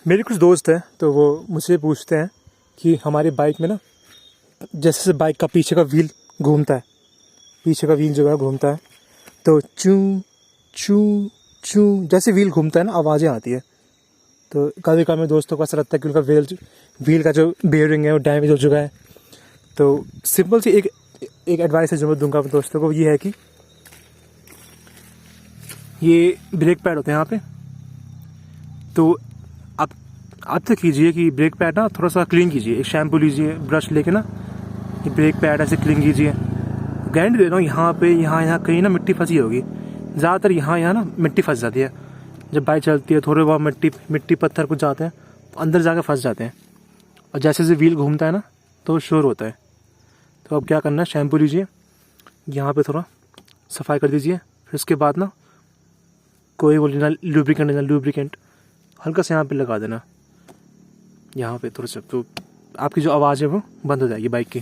मेरे कुछ दोस्त हैं तो वो मुझसे पूछते हैं कि हमारी बाइक में ना जैसे बाइक का पीछे का व्हील घूमता है, पीछे का व्हील जो है घूमता है तो चू चू चू जैसे व्हील घूमता है ना आवाज़ें आती है। तो कभी कभी मेरे दोस्तों को ऐसा लगता है कि उनका व्हील का जो बेयरिंग है वो डैमेज हो चुका है। तो सिंपल सी एक एडवाइस है जो मैं दूंगा अपने दोस्तों को, ये है कि ये ब्रेक पैड होते हैं यहाँ पे, तो आप तो कीजिए कि ब्रेक पैड ना थोड़ा सा क्लीन कीजिए, एक शैम्पू लीजिए, ब्रश लेके ना ये ब्रेक पैड ऐसे क्लीन कीजिए। गारंटी दे रहा हूँ यहाँ पे यहाँ कहीं ना मिट्टी फंसी होगी, ज़्यादातर यहाँ ना मिट्टी फंस जाती है। जब बाइक चलती है थोड़े बहुत मिट्टी पत्थर कुछ जाते हैं तो अंदर जाकर फंस जाते हैं, और जैसे जैसे व्हील घूमता है ना तो शोर होता है। तो अब क्या करना है, शैम्पू लीजिए, यहाँ पे थोड़ा सफाई कर दीजिए, फिर उसके बाद ना कोई वो लेना लुब्रिकेंट हल्का से यहाँ पे लगा देना, यहाँ पे थोड़ा सा, तो आपकी जो आवाज़ है वो बंद हो जाएगी बाइक की।